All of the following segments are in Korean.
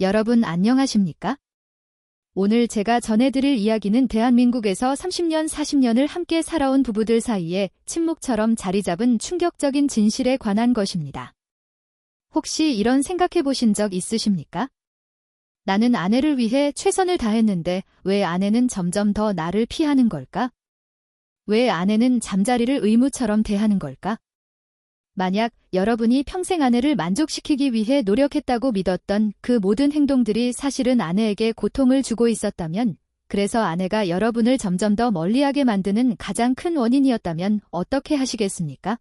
여러분 안녕하십니까? 오늘 제가 전해드릴 이야기는 대한민국에서 30년, 40년을 함께 살아온 부부들 사이에 침묵처럼 자리 잡은 충격적인 진실에 관한 것입니다. 혹시 이런 생각해 보신 적 있으십니까? 나는 아내를 위해 최선을 다했는데 왜 아내는 점점 더 나를 피하는 걸까? 왜 아내는 잠자리를 의무처럼 대하는 걸까? 만약 여러분이 평생 아내를 만족시키기 위해 노력했다고 믿었던 그 모든 행동들이 사실은 아내에게 고통을 주고 있었다면, 그래서 아내가 여러분을 점점 더 멀리하게 만드는 가장 큰 원인이었다면 어떻게 하시겠습니까?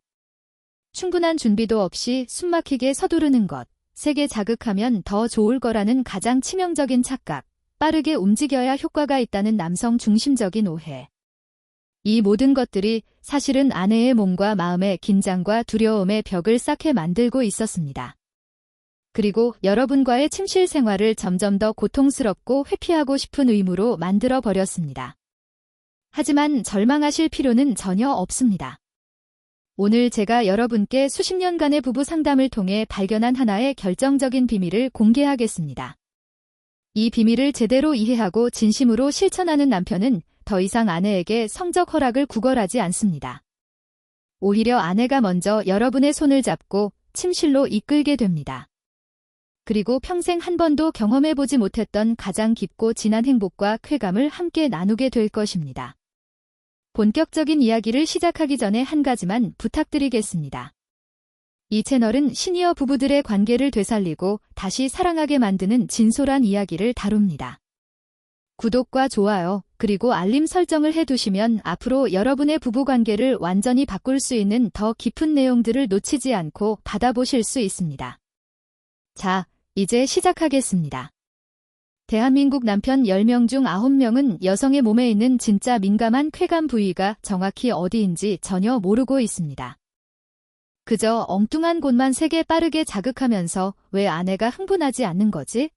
충분한 준비도 없이 숨막히게 서두르는 것, 세게 자극하면 더 좋을 거라는 가장 치명적인 착각, 빠르게 움직여야 효과가 있다는 남성 중심적인 오해. 이 모든 것들이 사실은 아내의 몸과 마음의 긴장과 두려움의 벽을 쌓게 만들고 있었습니다. 그리고 여러분과의 침실 생활을 점점 더 고통스럽고 회피하고 싶은 의무로 만들어 버렸습니다. 하지만 절망하실 필요는 전혀 없습니다. 오늘 제가 여러분께 수십 년간의 부부 상담을 통해 발견한 하나의 결정적인 비밀을 공개하겠습니다. 이 비밀을 제대로 이해하고 진심으로 실천하는 남편은 더 이상 아내에게 성적 허락을 구걸하지 않습니다. 오히려 아내가 먼저 여러분의 손을 잡고 침실로 이끌게 됩니다. 그리고 평생 한 번도 경험해보지 못했던 가장 깊고 진한 행복과 쾌감을 함께 나누게 될 것입니다. 본격적인 이야기를 시작하기 전에 한 가지만 부탁드리겠습니다. 이 채널은 시니어 부부들의 관계를 되살리고 다시 사랑하게 만드는 진솔한 이야기를 다룹니다. 구독과 좋아요, 그리고 알림 설정을 해두시면 앞으로 여러분의 부부관계를 완전히 바꿀 수 있는 더 깊은 내용들을 놓치지 않고 받아보실 수 있습니다. 자, 이제 시작하겠습니다. 대한민국 남편 10명 중 9명은 여성의 몸에 있는 진짜 민감한 쾌감 부위가 정확히 어디인지 전혀 모르고 있습니다. 그저 엉뚱한 곳만 세게 빠르게 자극하면서 왜 아내가 흥분하지 않는 거지?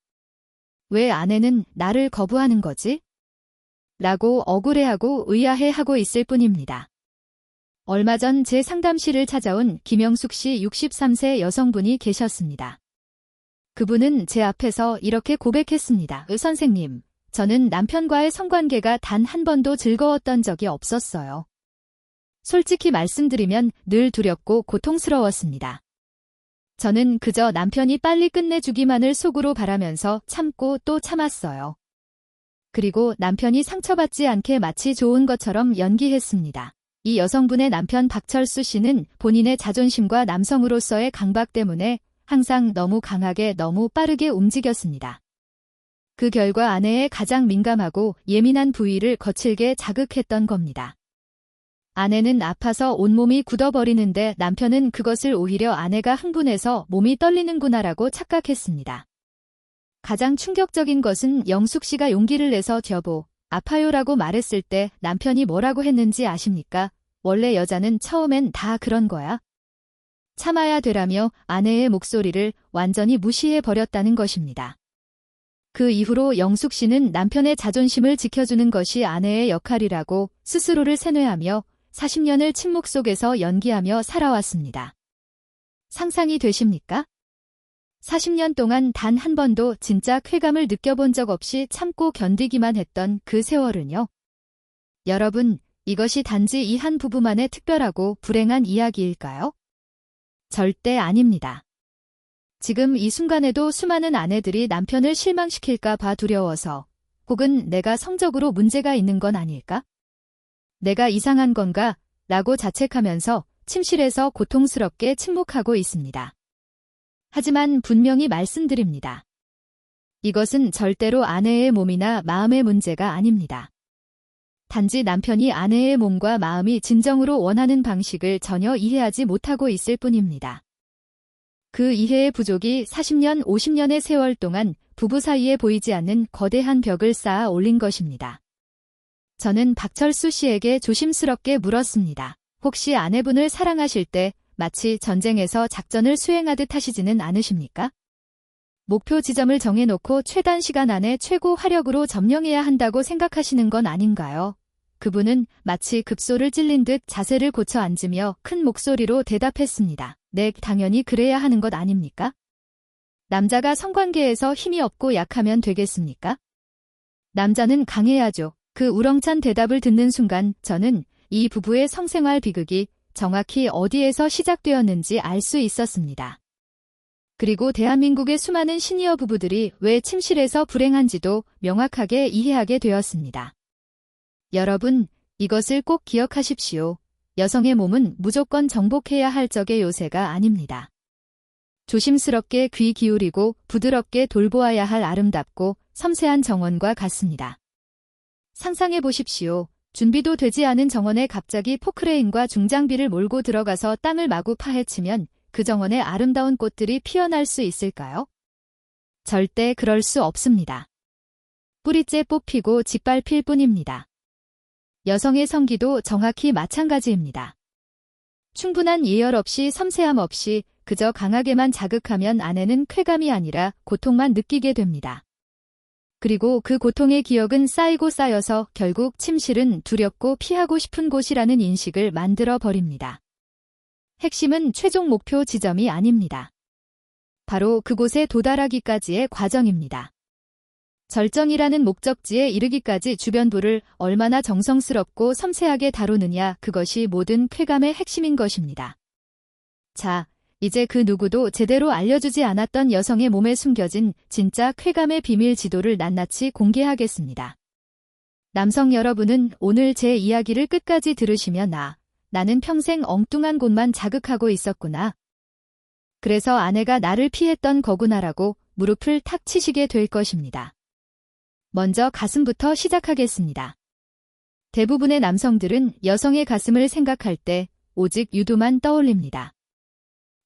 왜 아내는 나를 거부하는 거지? 라고 억울해하고 의아해하고 있을 뿐입니다. 얼마 전 제 상담실을 찾아온 김영숙 씨 63세 여성분이 계셨습니다. 그분은 제 앞에서 이렇게 고백했습니다. 선생님, 저는 남편과의 성관계가 단 한 번도 즐거웠던 적이 없었어요. 솔직히 말씀드리면 늘 두렵고 고통스러웠습니다. 저는 그저 남편이 빨리 끝내주기만을 속으로 바라면서 참고 또 참았어요. 그리고 남편이 상처받지 않게 마치 좋은 것처럼 연기했습니다. 이 여성분의 남편 박철수 씨는 본인의 자존심과 남성으로서의 강박 때문에 항상 너무 강하게 너무 빠르게 움직였습니다. 그 결과 아내의 가장 민감하고 예민한 부위를 거칠게 자극했던 겁니다. 아내는 아파서 온몸이 굳어버리는데 남편은 그것을 오히려 아내가 흥분해서 몸이 떨리는구나라고 착각했습니다. 가장 충격적인 것은 영숙 씨가 용기를 내서 여보, 아파요라고 말했을 때 남편이 뭐라고 했는지 아십니까? 원래 여자는 처음엔 다 그런 거야. 참아야 되라며 아내의 목소리를 완전히 무시해버렸다는 것입니다. 그 이후로 영숙 씨는 남편의 자존심을 지켜주는 것이 아내의 역할이라고 스스로를 세뇌하며 40년을 침묵 속에서 연기하며 살아왔습니다. 상상이 되십니까? 40년 동안 단 한 번도 진짜 쾌감을 느껴본 적 없이 참고 견디기만 했던 그 세월은요. 여러분, 이것이 단지 이 한 부부만의 특별하고 불행한 이야기일까요? 절대 아닙니다. 지금 이 순간에도 수많은 아내들이 남편을 실망시킬까 봐 두려워서, 혹은 내가 성적으로 문제가 있는 건 아닐까? 내가 이상한 건가? 라고 자책하면서 침실에서 고통스럽게 침묵하고 있습니다. 하지만 분명히 말씀드립니다. 이것은 절대로 아내의 몸이나 마음의 문제가 아닙니다. 단지 남편이 아내의 몸과 마음이 진정으로 원하는 방식을 전혀 이해하지 못하고 있을 뿐입니다. 그 이해의 부족이 40년, 50년의 세월 동안 부부 사이에 보이지 않는 거대한 벽을 쌓아 올린 것입니다. 저는 박철수 씨에게 조심스럽게 물었습니다. 혹시 아내분을 사랑하실 때 마치 전쟁에서 작전을 수행하듯 하시지는 않으십니까? 목표 지점을 정해놓고 최단 시간 안에 최고 화력으로 점령해야 한다고 생각하시는 건 아닌가요? 그분은 마치 급소를 찔린 듯 자세를 고쳐 앉으며 큰 목소리로 대답했습니다. 네, 당연히 그래야 하는 것 아닙니까? 남자가 성관계에서 힘이 없고 약하면 되겠습니까? 남자는 강해야죠. 그 우렁찬 대답을 듣는 순간 저는 이 부부의 성생활 비극이 정확히 어디에서 시작되었는지 알 수 있었습니다. 그리고 대한민국의 수많은 시니어 부부들이 왜 침실에서 불행한지도 명확하게 이해하게 되었습니다. 여러분, 이것을 꼭 기억하십시오. 여성의 몸은 무조건 정복해야 할 적의 요새가 아닙니다. 조심스럽게 귀 기울이고 부드럽게 돌보아야 할 아름답고 섬세한 정원과 같습니다. 상상해 보십시오. 준비도 되지 않은 정원에 갑자기 포크레인과 중장비를 몰고 들어가서 땅을 마구 파헤치면 그 정원에 아름다운 꽃들이 피어날 수 있을까요? 절대 그럴 수 없습니다. 뿌리째 뽑히고 짓밟힐 뿐입니다. 여성의 성기도 정확히 마찬가지입니다. 충분한 예열 없이 섬세함 없이 그저 강하게만 자극하면 아내는 쾌감이 아니라 고통만 느끼게 됩니다. 그리고 그 고통의 기억은 쌓이고 쌓여서 결국 침실은 두렵고 피하고 싶은 곳이라는 인식을 만들어 버립니다. 핵심은 최종 목표 지점이 아닙니다. 바로 그곳에 도달하기까지의 과정입니다. 절정이라는 목적지에 이르기까지 주변부를 얼마나 정성스럽고 섬세하게 다루느냐, 그것이 모든 쾌감의 핵심인 것입니다. 자, 이제 그 누구도 제대로 알려주지 않았던 여성의 몸에 숨겨진 진짜 쾌감의 비밀 지도를 낱낱이 공개하겠습니다. 남성 여러분은 오늘 제 이야기를 끝까지 들으시면 나는 평생 엉뚱한 곳만 자극하고 있었구나. 그래서 아내가 나를 피했던 거구나라고 무릎을 탁 치시게 될 것입니다. 먼저 가슴부터 시작하겠습니다. 대부분의 남성들은 여성의 가슴을 생각할 때 오직 유두만 떠올립니다.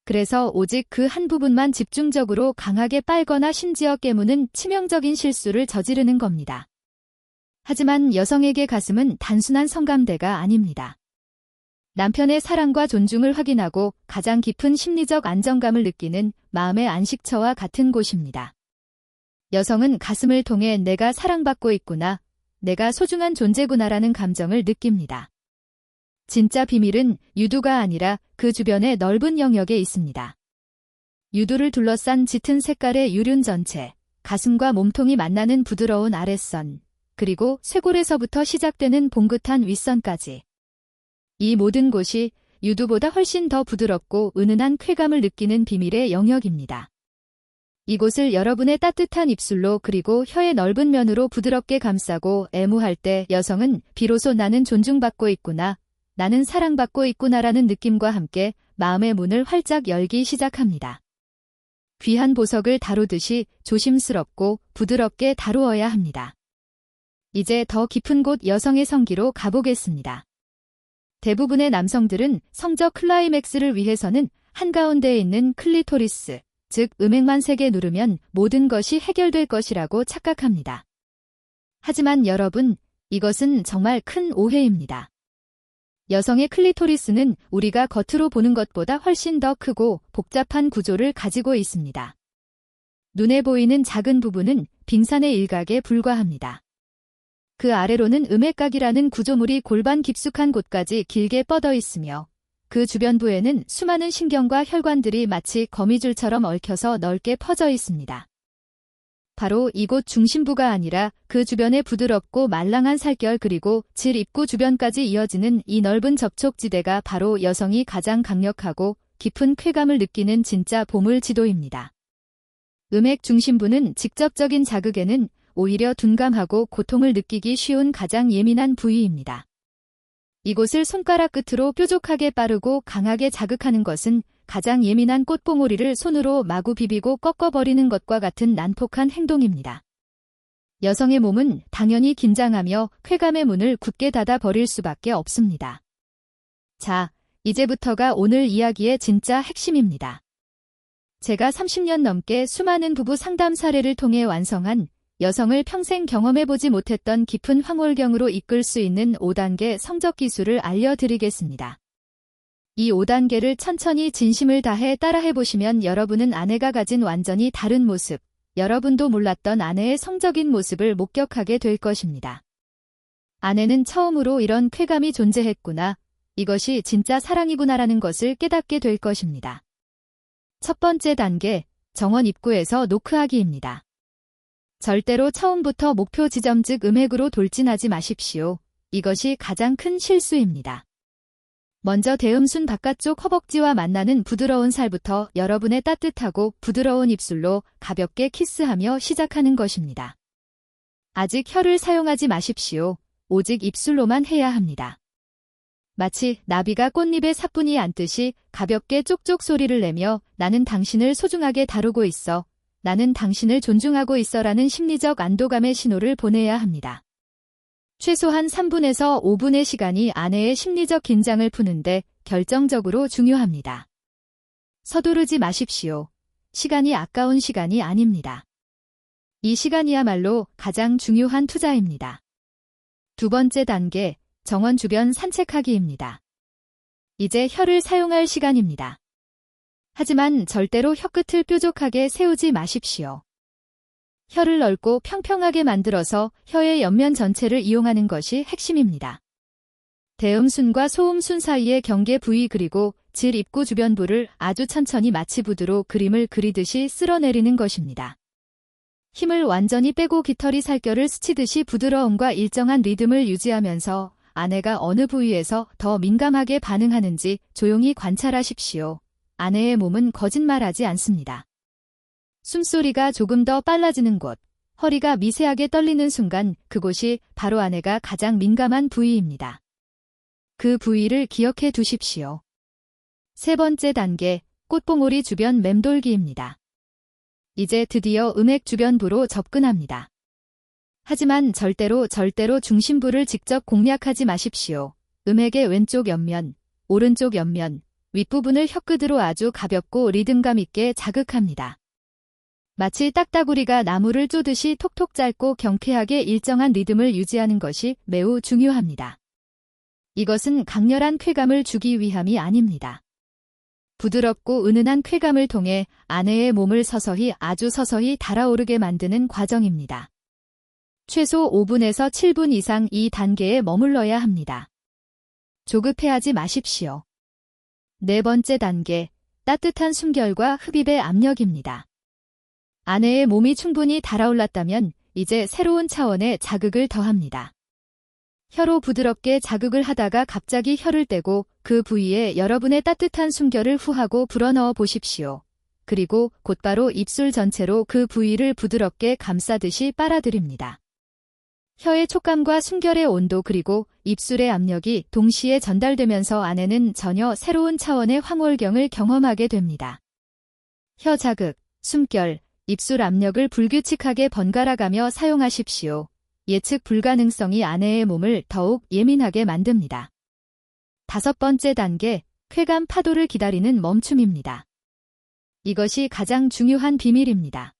그래서 오직 그 한 부분만 집중적으로 강하게 빨거나 심지어 깨무는 치명적인 실수를 저지르는 겁니다. 하지만 여성에게 가슴은 단순한 성감대가 아닙니다. 남편의 사랑과 존중을 확인하고 가장 깊은 심리적 안정감을 느끼는 마음의 안식처와 같은 곳입니다. 여성은 가슴을 통해 내가 사랑받고 있구나, 내가 소중한 존재구나라는 감정을 느낍니다. 진짜 비밀은 유두가 아니라 그 주변의 넓은 영역에 있습니다. 유두를 둘러싼 짙은 색깔의 유륜 전체, 가슴과 몸통이 만나는 부드러운 아랫선, 그리고 쇄골에서부터 시작되는 봉긋한 윗선까지. 이 모든 곳이 유두보다 훨씬 더 부드럽고 은은한 쾌감을 느끼는 비밀의 영역입니다. 이곳을 여러분의 따뜻한 입술로 그리고 혀의 넓은 면으로 부드럽게 감싸고 애무할 때 여성은 비로소 나는 존중받고 있구나, 나는 사랑받고 있구나라는 느낌과 함께 마음의 문을 활짝 열기 시작합니다. 귀한 보석을 다루듯이 조심스럽고 부드럽게 다루어야 합니다. 이제 더 깊은 곳 여성의 성기로 가보겠습니다. 대부분의 남성들은 성적 클라이맥스를 위해서는 한가운데에 있는 클리토리스, 즉 음액만 3개 누르면 모든 것이 해결될 것이라고 착각합니다. 하지만 여러분, 이것은 정말 큰 오해입니다. 여성의 클리토리스는 우리가 겉으로 보는 것보다 훨씬 더 크고 복잡한 구조를 가지고 있습니다. 눈에 보이는 작은 부분은 빙산의 일각에 불과합니다. 그 아래로는 음액각이라는 구조물이 골반 깊숙한 곳까지 길게 뻗어 있으며 그 주변부에는 수많은 신경과 혈관들이 마치 거미줄처럼 얽혀서 넓게 퍼져 있습니다. 바로 이곳 중심부가 아니라 그 주변의 부드럽고 말랑한 살결 그리고 질 입구 주변까지 이어지는 이 넓은 접촉지대가 바로 여성이 가장 강력하고 깊은 쾌감을 느끼는 진짜 보물 지도입니다. 음액 중심부는 직접적인 자극에는 오히려 둔감하고 고통을 느끼기 쉬운 가장 예민한 부위입니다. 이곳을 손가락 끝으로 뾰족하게 빠르고 강하게 자극하는 것은 가장 예민한 꽃봉오리를 손으로 마구 비비고 꺾어버리는 것과 같은 난폭한 행동입니다. 여성의 몸은 당연히 긴장하며 쾌감의 문을 굳게 닫아버릴 수밖에 없습니다. 자, 이제부터가 오늘 이야기의 진짜 핵심입니다. 제가 30년 넘게 수많은 부부 상담 사례를 통해 완성한 여성을 평생 경험해보지 못했던 깊은 황홀경으로 이끌 수 있는 5단계 성적 기술을 알려드리겠습니다. 이 5단계를 천천히 진심을 다해 따라해보시면 여러분은 아내가 가진 완전히 다른 모습, 여러분도 몰랐던 아내의 성적인 모습을 목격하게 될 것입니다. 아내는 처음으로 이런 쾌감이 존재했구나, 이것이 진짜 사랑이구나라는 것을 깨닫게 될 것입니다. 첫 번째 단계, 정원 입구에서 노크하기입니다. 절대로 처음부터 목표 지점 즉 음핵으로 돌진하지 마십시오. 이것이 가장 큰 실수입니다. 먼저 대음순 바깥쪽 허벅지와 만나는 부드러운 살부터 여러분의 따뜻하고 부드러운 입술로 가볍게 키스하며 시작하는 것입니다. 아직 혀를 사용하지 마십시오. 오직 입술로만 해야 합니다. 마치 나비가 꽃잎에 사뿐히 앉듯이 가볍게 쪽쪽 소리를 내며 나는 당신을 소중하게 다루고 있어. 나는 당신을 존중하고 있어라는 심리적 안도감의 신호를 보내야 합니다. 최소한 3분에서 5분의 시간이 아내의 심리적 긴장을 푸는데 결정적으로 중요합니다. 서두르지 마십시오. 시간이 아까운 시간이 아닙니다. 이 시간이야말로 가장 중요한 투자입니다. 두 번째 단계, 정원 주변 산책하기입니다. 이제 혀를 사용할 시간입니다. 하지만 절대로 혀끝을 뾰족하게 세우지 마십시오. 혀를 넓고 평평하게 만들어서 혀의 옆면 전체를 이용하는 것이 핵심입니다. 대음순과 소음순 사이의 경계 부위 그리고 질 입구 주변부를 아주 천천히 마치 부드로 그림을 그리듯이 쓸어내리는 것입니다. 힘을 완전히 빼고 깃털이 살결을 스치듯이 부드러움과 일정한 리듬을 유지하면서 아내가 어느 부위에서 더 민감하게 반응하는지 조용히 관찰하십시오. 아내의 몸은 거짓말하지 않습니다. 숨소리가 조금 더 빨라지는 곳, 허리가 미세하게 떨리는 순간 그곳이 바로 아내가 가장 민감한 부위입니다. 그 부위를 기억해 두십시오. 세 번째 단계, 꽃봉오리 주변 맴돌기입니다. 이제 드디어 음핵 주변부로 접근합니다. 하지만 절대로 중심부를 직접 공략하지 마십시오. 음핵의 왼쪽 옆면, 오른쪽 옆면, 윗부분을 혀끝으로 아주 가볍고 리듬감 있게 자극합니다. 마치 딱따구리가 나무를 쪼듯이 톡톡 짧고 경쾌하게 일정한 리듬을 유지하는 것이 매우 중요합니다. 이것은 강렬한 쾌감을 주기 위함이 아닙니다. 부드럽고 은은한 쾌감을 통해 아내의 몸을 서서히 아주 서서히 달아오르게 만드는 과정입니다. 최소 5분에서 7분 이상 이 단계에 머물러야 합니다. 조급해하지 마십시오. 네 번째 단계, 따뜻한 숨결과 흡입의 압력입니다. 아내의 몸이 충분히 달아올랐다면 이제 새로운 차원의 자극을 더합니다. 혀로 부드럽게 자극을 하다가 갑자기 혀를 떼고 그 부위에 여러분의 따뜻한 숨결을 후하고 불어넣어 보십시오. 그리고 곧바로 입술 전체로 그 부위를 부드럽게 감싸듯이 빨아들입니다. 혀의 촉감과 숨결의 온도 그리고 입술의 압력이 동시에 전달되면서 아내는 전혀 새로운 차원의 황홀경을 경험하게 됩니다. 혀 자극, 숨결, 입술 압력을 불규칙하게 번갈아가며 사용하십시오. 예측 불가능성이 아내의 몸을 더욱 예민하게 만듭니다. 다섯 번째 단계, 쾌감 파도를 기다리는 멈춤입니다. 이것이 가장 중요한 비밀입니다.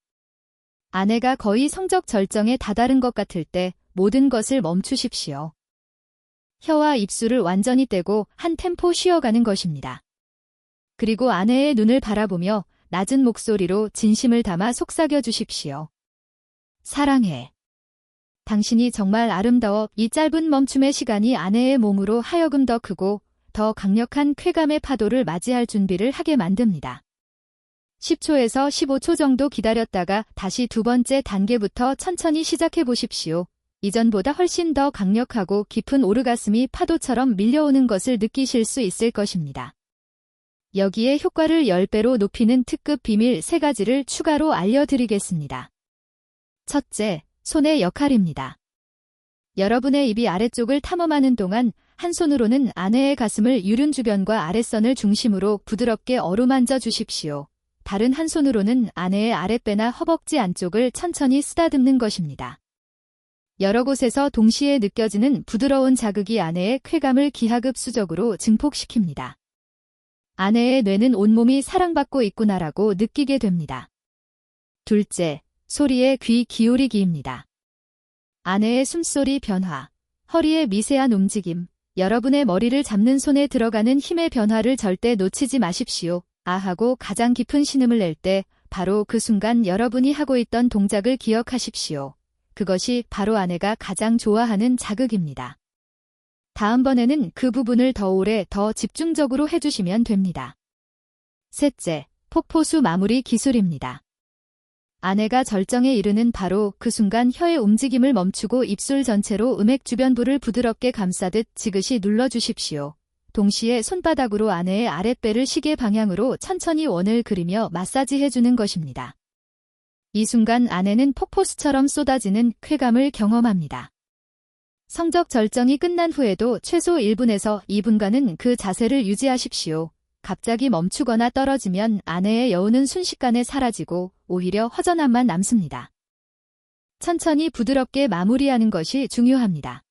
아내가 거의 성적 절정에 다다른 것 같을 때 모든 것을 멈추십시오. 혀와 입술을 완전히 떼고 한 템포 쉬어가는 것입니다. 그리고 아내의 눈을 바라보며 낮은 목소리로 진심을 담아 속삭여 주십시오. 사랑해. 당신이 정말 아름다워. 이 짧은 멈춤의 시간이 아내의 몸으로 하여금 더 크고 더 강력한 쾌감의 파도를 맞이할 준비를 하게 만듭니다. 10초에서 15초 정도 기다렸다가 다시 두 번째 단계부터 천천히 시작해 보십시오. 이전보다 훨씬 더 강력하고 깊은 오르가슴이 파도처럼 밀려오는 것을 느끼실 수 있을 것입니다. 여기에 효과를 10배로 높이는 특급 비밀 3가지를 추가로 알려드리겠습니다. 첫째, 손의 역할입니다. 여러분의 입이 아래쪽을 탐험하는 동안 한 손으로는 아내의 가슴을 유륜 주변과 아랫선을 중심으로 부드럽게 어루만져 주십시오. 다른 한 손으로는 아내의 아랫배나 허벅지 안쪽을 천천히 쓰다듬는 것입니다. 여러 곳에서 동시에 느껴지는 부드러운 자극이 아내의 쾌감을 기하급수적으로 증폭시킵니다. 아내의 뇌는 온몸이 사랑받고 있구나라고 느끼게 됩니다. 둘째, 소리에 귀 기울이기입니다. 아내의 숨소리 변화, 허리의 미세한 움직임, 여러분의 머리를 잡는 손에 들어가는 힘의 변화를 절대 놓치지 마십시오. 아하고 가장 깊은 신음을 낼 때 바로 그 순간 여러분이 하고 있던 동작을 기억하십시오. 그것이 바로 아내가 가장 좋아하는 자극입니다. 다음번에는 그 부분을 더 오래 더 집중적으로 해주시면 됩니다. 셋째, 폭포수 마무리 기술입니다. 아내가 절정에 이르는 바로 그 순간 혀의 움직임을 멈추고 입술 전체로 음액 주변부를 부드럽게 감싸듯 지그시 눌러주십시오. 동시에 손바닥으로 아내의 아랫배를 시계 방향으로 천천히 원을 그리며 마사지해주는 것입니다. 이 순간 아내는 폭포수처럼 쏟아지는 쾌감을 경험합니다. 성적 절정이 끝난 후에도 최소 1분에서 2분간은 그 자세를 유지하십시오. 갑자기 멈추거나 떨어지면 아내의 여운은 순식간에 사라지고 오히려 허전함만 남습니다. 천천히 부드럽게 마무리하는 것이 중요합니다.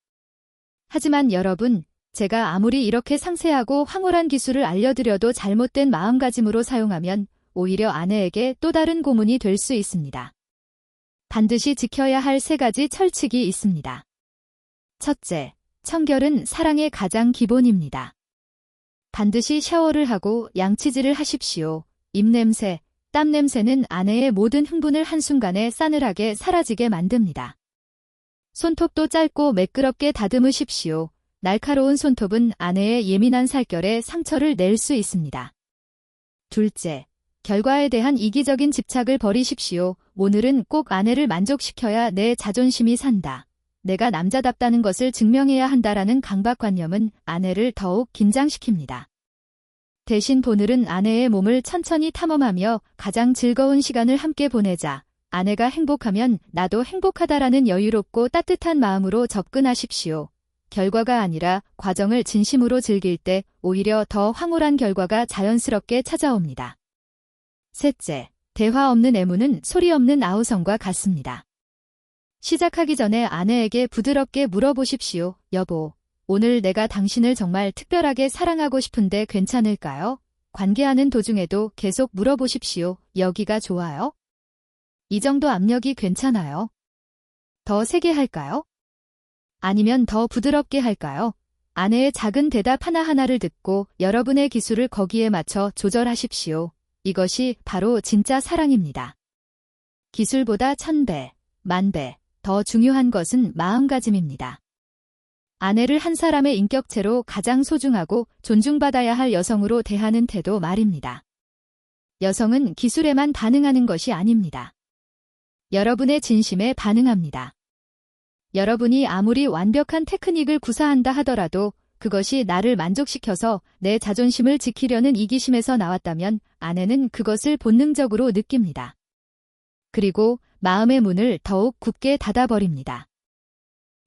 하지만 여러분, 제가 아무리 이렇게 상세하고 황홀한 기술을 알려드려도 잘못된 마음가짐으로 사용하면 오히려 아내에게 또 다른 고문이 될 수 있습니다. 반드시 지켜야 할 3가지 철칙이 있습니다. 첫째, 청결은 사랑의 가장 기본입니다. 반드시 샤워를 하고 양치질을 하십시오. 입냄새, 땀냄새는 아내의 모든 흥분을 한순간에 싸늘하게 사라지게 만듭니다. 손톱도 짧고 매끄럽게 다듬으십시오. 날카로운 손톱은 아내의 예민한 살결에 상처를 낼 수 있습니다. 둘째, 결과에 대한 이기적인 집착을 버리십시오. 오늘은 꼭 아내를 만족시켜야 내 자존심이 산다. 내가 남자답다는 것을 증명해야 한다라는 강박관념은 아내를 더욱 긴장시킵니다. 대신 오늘은 아내의 몸을 천천히 탐험하며 가장 즐거운 시간을 함께 보내자. 아내가 행복하면 나도 행복하다라는 여유롭고 따뜻한 마음으로 접근하십시오. 결과가 아니라 과정을 진심으로 즐길 때 오히려 더 황홀한 결과가 자연스럽게 찾아옵니다. 셋째, 대화 없는 애무는 소리 없는 아우성과 같습니다. 시작하기 전에 아내에게 부드럽게 물어보십시오. 여보, 오늘 내가 당신을 정말 특별하게 사랑하고 싶은데 괜찮을까요? 관계하는 도중에도 계속 물어보십시오. 여기가 좋아요? 이 정도 압력이 괜찮아요? 더 세게 할까요? 아니면 더 부드럽게 할까요? 아내의 작은 대답 하나하나를 듣고 여러분의 기술을 거기에 맞춰 조절하십시오. 이것이 바로 진짜 사랑입니다. 기술보다 1000배, 10,000배 더 중요한 것은 마음가짐입니다. 아내를 한 사람의 인격체로 가장 소중하고 존중받아야 할 여성으로 대하는 태도 말입니다. 여성은 기술에만 반응하는 것이 아닙니다. 여러분의 진심에 반응합니다. 여러분이 아무리 완벽한 테크닉을 구사한다 하더라도 그것이 나를 만족시켜서 내 자존심을 지키려는 이기심에서 나왔다면 아내는 그것을 본능적으로 느낍니다. 그리고 마음의 문을 더욱 굳게 닫아버립니다.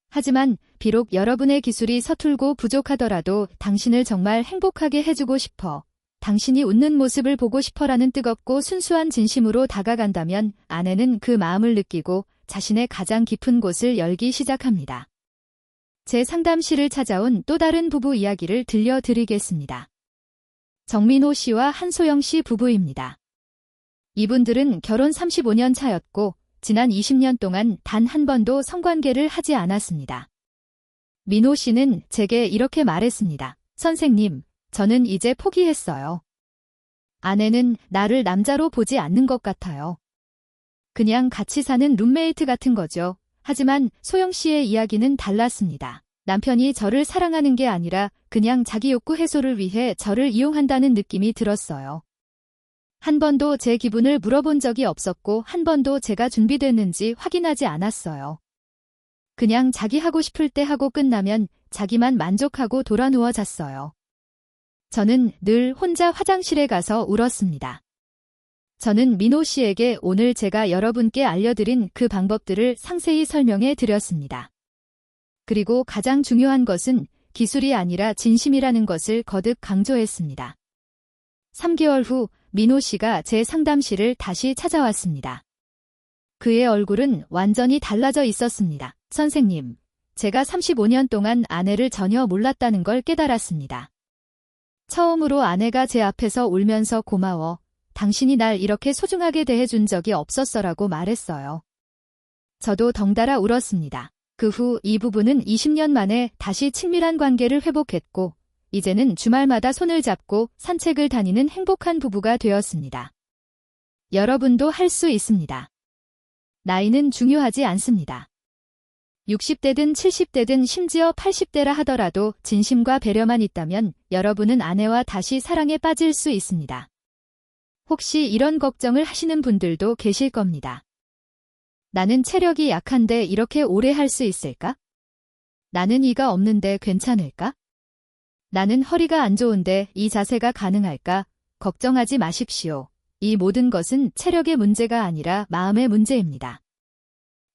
하지만 비록 여러분의 기술이 서툴고 부족하더라도 당신을 정말 행복하게 해주고 싶어, 당신이 웃는 모습을 보고 싶어라는 뜨겁고 순수한 진심으로 다가간다면 아내는 그 마음을 느끼고 자신의 가장 깊은 곳을 열기 시작합니다. 제 상담실을 찾아온 또 다른 부부 이야기를 들려드리겠습니다. 정민호 씨와 한소영 씨 부부입니다. 이분들은 결혼 35년 차였고 지난 20년 동안 단 한 번도 성관계를 하지 않았습니다. 민호 씨는 제게 이렇게 말했습니다. 선생님, 저는 이제 포기했어요. 아내는 나를 남자로 보지 않는 것 같아요. 그냥 같이 사는 룸메이트 같은 거죠. 하지만 소영 씨의 이야기는 달랐습니다. 남편이 저를 사랑하는 게 아니라 그냥 자기 욕구 해소를 위해 저를 이용한다는 느낌이 들었어요. 한 번도 제 기분을 물어본 적이 없었고 한 번도 제가 준비됐는지 확인하지 않았어요. 그냥 자기 하고 싶을 때 하고 끝나면 자기만 만족하고 돌아 누워 잤어요. 저는 늘 혼자 화장실에 가서 울었습니다. 저는 민호 씨에게 오늘 제가 여러분께 알려드린 그 방법들을 상세히 설명해 드렸습니다. 그리고 가장 중요한 것은 기술이 아니라 진심이라는 것을 거듭 강조했습니다. 3개월 후 민호 씨가 제 상담실을 다시 찾아왔습니다. 그의 얼굴은 완전히 달라져 있었습니다. 선생님, 제가 35년 동안 아내를 전혀 몰랐다는 걸 깨달았습니다. 처음으로 아내가 제 앞에서 울면서 고마워. 당신이 날 이렇게 소중하게 대해준 적이 없었어라고 말했어요. 저도 덩달아 울었습니다. 그 후 이 부부는 20년 만에 다시 친밀한 관계를 회복했고 이제는 주말마다 손을 잡고 산책을 다니는 행복한 부부가 되었습니다. 여러분도 할 수 있습니다. 나이는 중요하지 않습니다. 60대든 70대든 심지어 80대라 하더라도 진심과 배려만 있다면 여러분은 아내와 다시 사랑에 빠질 수 있습니다. 혹시 이런 걱정을 하시는 분들도 계실 겁니다. 나는 체력이 약한데 이렇게 오래 할 수 있을까? 나는 이가 없는데 괜찮을까? 나는 허리가 안 좋은데 이 자세가 가능할까? 걱정하지 마십시오. 이 모든 것은 체력의 문제가 아니라 마음의 문제입니다.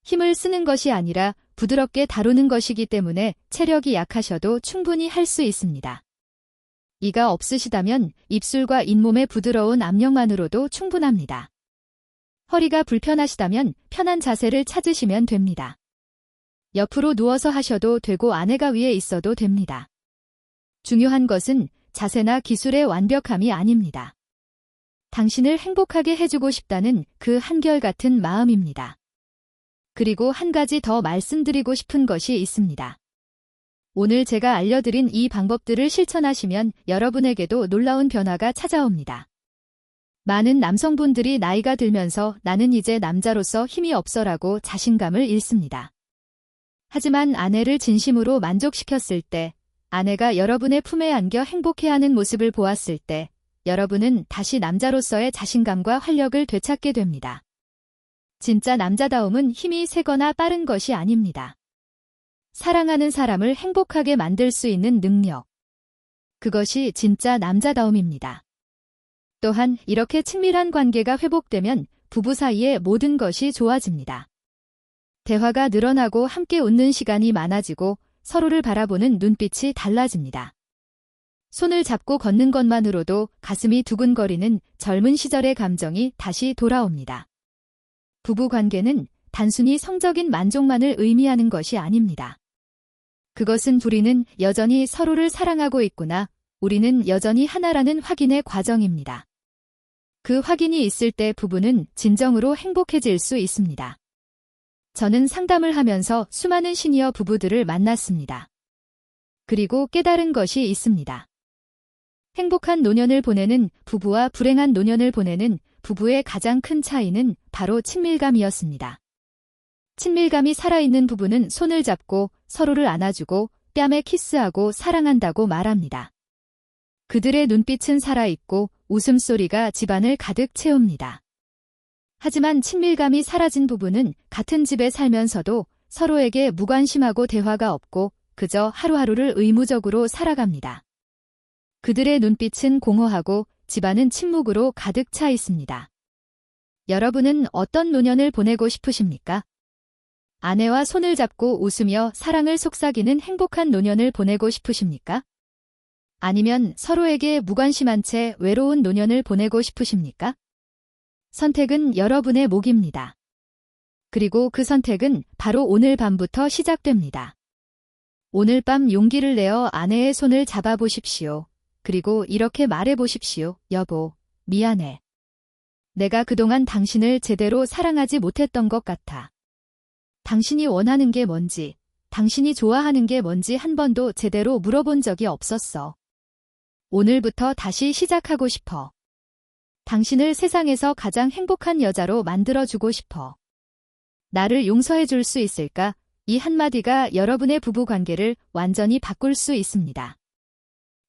힘을 쓰는 것이 아니라 부드럽게 다루는 것이기 때문에 체력이 약하셔도 충분히 할 수 있습니다. 이가 없으시다면 입술과 잇몸의 부드러운 압력만으로도 충분합니다. 허리가 불편하시다면 편한 자세를 찾으시면 됩니다. 옆으로 누워서 하셔도 되고 아내가 위에 있어도 됩니다. 중요한 것은 자세나 기술의 완벽함이 아닙니다. 당신을 행복하게 해주고 싶다는 그 한결같은 마음입니다. 그리고 한 가지 더 말씀드리고 싶은 것이 있습니다. 오늘 제가 알려드린 이 방법들을 실천하시면 여러분에게도 놀라운 변화가 찾아옵니다. 많은 남성분들이 나이가 들면서 나는 이제 남자로서 힘이 없어라고 자신감을 잃습니다. 하지만 아내를 진심으로 만족시켰을 때, 아내가 여러분의 품에 안겨 행복해하는 모습을 보았을 때, 여러분은 다시 남자로서의 자신감과 활력을 되찾게 됩니다. 진짜 남자다움은 힘이 세거나 빠른 것이 아닙니다. 사랑하는 사람을 행복하게 만들 수 있는 능력. 그것이 진짜 남자다움입니다. 또한 이렇게 친밀한 관계가 회복되면 부부 사이의 모든 것이 좋아집니다. 대화가 늘어나고 함께 웃는 시간이 많아지고 서로를 바라보는 눈빛이 달라집니다. 손을 잡고 걷는 것만으로도 가슴이 두근거리는 젊은 시절의 감정이 다시 돌아옵니다. 부부 관계는 단순히 성적인 만족만을 의미하는 것이 아닙니다. 그것은 우리는 여전히 서로를 사랑하고 있구나, 우리는 여전히 하나라는 확인의 과정입니다. 그 확인이 있을 때 부부는 진정으로 행복해질 수 있습니다. 저는 상담을 하면서 수많은 시니어 부부들을 만났습니다. 그리고 깨달은 것이 있습니다. 행복한 노년을 보내는 부부와 불행한 노년을 보내는 부부의 가장 큰 차이는 바로 친밀감이었습니다. 친밀감이 살아있는 부부는 손을 잡고 서로를 안아주고 뺨에 키스하고 사랑한다고 말합니다. 그들의 눈빛은 살아있고 웃음소리가 집안을 가득 채웁니다. 하지만 친밀감이 사라진 부부는 같은 집에 살면서도 서로에게 무관심하고 대화가 없고 그저 하루하루를 의무적으로 살아갑니다. 그들의 눈빛은 공허하고 집안은 침묵으로 가득 차 있습니다. 여러분은 어떤 노년을 보내고 싶으십니까? 아내와 손을 잡고 웃으며 사랑을 속삭이는 행복한 노년을 보내고 싶으십니까? 아니면 서로에게 무관심한 채 외로운 노년을 보내고 싶으십니까? 선택은 여러분의 몫입니다. 그리고 그 선택은 바로 오늘 밤부터 시작됩니다. 오늘 밤 용기를 내어 아내의 손을 잡아보십시오. 그리고 이렇게 말해보십시오. 여보, 미안해. 내가 그동안 당신을 제대로 사랑하지 못했던 것 같아. 당신이 원하는 게 뭔지, 당신이 좋아하는 게 뭔지 한 번도 제대로 물어본 적이 없었어. 오늘부터 다시 시작하고 싶어. 당신을 세상에서 가장 행복한 여자로 만들어주고 싶어. 나를 용서해 줄 수 있을까? 이 한마디가 여러분의 부부 관계를 완전히 바꿀 수 있습니다.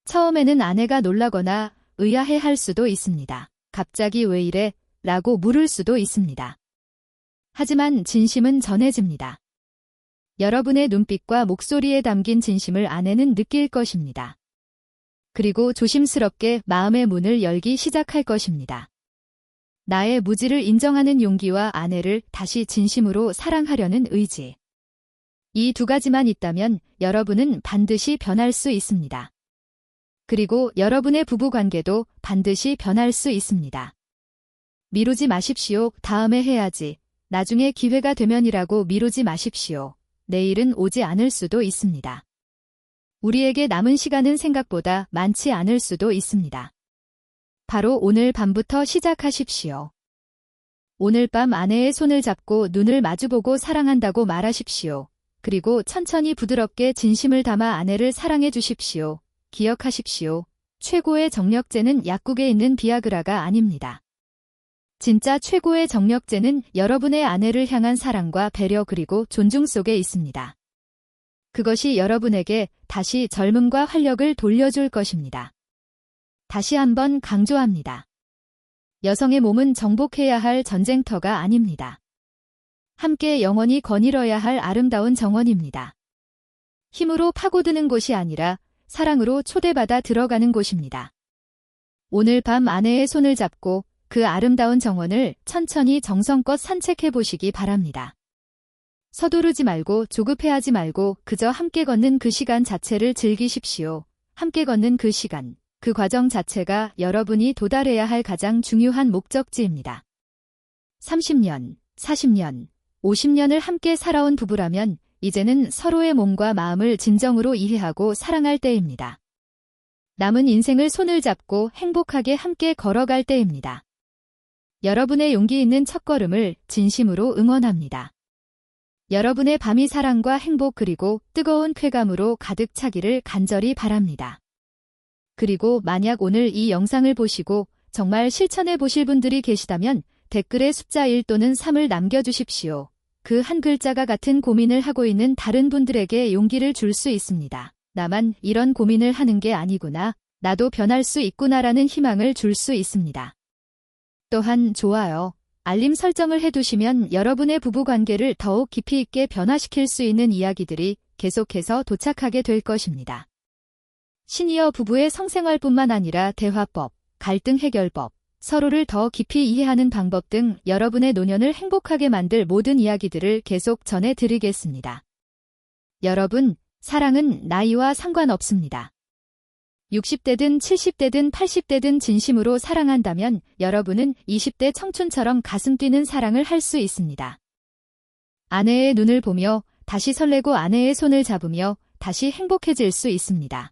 처음에는 아내가 놀라거나 의아해 할 수도 있습니다. 갑자기 왜 이래? 라고 물을 수도 있습니다. 하지만 진심은 전해집니다. 여러분의 눈빛과 목소리에 담긴 진심을 아내는 느낄 것입니다. 그리고 조심스럽게 마음의 문을 열기 시작할 것입니다. 나의 무지를 인정하는 용기와 아내를 다시 진심으로 사랑하려는 의지. 이 두 가지만 있다면 여러분은 반드시 변할 수 있습니다. 그리고 여러분의 부부관계도 반드시 변할 수 있습니다. 미루지 마십시오. 다음에 해야지. 나중에 기회가 되면이라고 미루지 마십시오. 내일은 오지 않을 수도 있습니다. 우리에게 남은 시간은 생각보다 많지 않을 수도 있습니다. 바로 오늘 밤부터 시작하십시오. 오늘 밤 아내의 손을 잡고 눈을 마주보고 사랑한다고 말하십시오. 그리고 천천히 부드럽게 진심을 담아 아내를 사랑해 주십시오. 기억하십시오. 최고의 정력제는 약국에 있는 비아그라가 아닙니다. 진짜 최고의 정력제는 여러분의 아내를 향한 사랑과 배려 그리고 존중 속에 있습니다. 그것이 여러분에게 다시 젊음과 활력을 돌려줄 것입니다. 다시 한번 강조합니다. 여성의 몸은 정복해야 할 전쟁터가 아닙니다. 함께 영원히 거닐어야 할 아름다운 정원입니다. 힘으로 파고드는 곳이 아니라 사랑으로 초대받아 들어가는 곳입니다. 오늘 밤 아내의 손을 잡고 그 아름다운 정원을 천천히 정성껏 산책해 보시기 바랍니다. 서두르지 말고 조급해하지 말고 그저 함께 걷는 그 시간 자체를 즐기십시오. 함께 걷는 그 시간, 그 과정 자체가 여러분이 도달해야 할 가장 중요한 목적지입니다. 30년, 40년, 50년을 함께 살아온 부부라면 이제는 서로의 몸과 마음을 진정으로 이해하고 사랑할 때입니다. 남은 인생을 손을 잡고 행복하게 함께 걸어갈 때입니다. 여러분의 용기 있는 첫걸음을 진심으로 응원합니다. 여러분의 밤이 사랑과 행복 그리고 뜨거운 쾌감으로 가득 차기를 간절히 바랍니다. 그리고 만약 오늘 이 영상을 보시고 정말 실천해 보실 분들이 계시다면 댓글에 숫자 1 또는 3을 남겨주십시오. 그 한 글자가 같은 고민을 하고 있는 다른 분들에게 용기를 줄 수 있습니다. 나만 이런 고민을 하는 게 아니구나. 나도 변할 수 있구나라는 희망을 줄 수 있습니다. 또한 좋아요, 알림 설정을 해두시면 여러분의 부부관계를 더욱 깊이 있게 변화시킬 수 있는 이야기들이 계속해서 도착하게 될 것입니다. 시니어 부부의 성생활뿐만 아니라 대화법, 갈등 해결법, 서로를 더 깊이 이해하는 방법 등 여러분의 노년을 행복하게 만들 모든 이야기들을 계속 전해드리겠습니다. 여러분, 사랑은 나이와 상관없습니다. 60대든 70대든 80대든 진심으로 사랑한다면 여러분은 20대 청춘처럼 가슴 뛰는 사랑을 할 수 있습니다. 아내의 눈을 보며 다시 설레고 아내의 손을 잡으며 다시 행복해질 수 있습니다.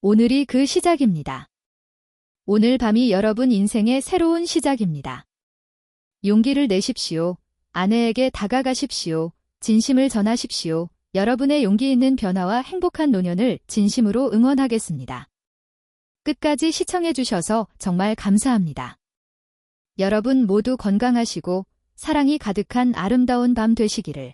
오늘이 그 시작입니다. 오늘 밤이 여러분 인생의 새로운 시작입니다. 용기를 내십시오. 아내에게 다가가십시오. 진심을 전하십시오. 여러분의 용기 있는 변화와 행복한 노년을 진심으로 응원하겠습니다. 끝까지 시청해주셔서 정말 감사합니다. 여러분 모두 건강하시고 사랑이 가득한 아름다운 밤 되시기를.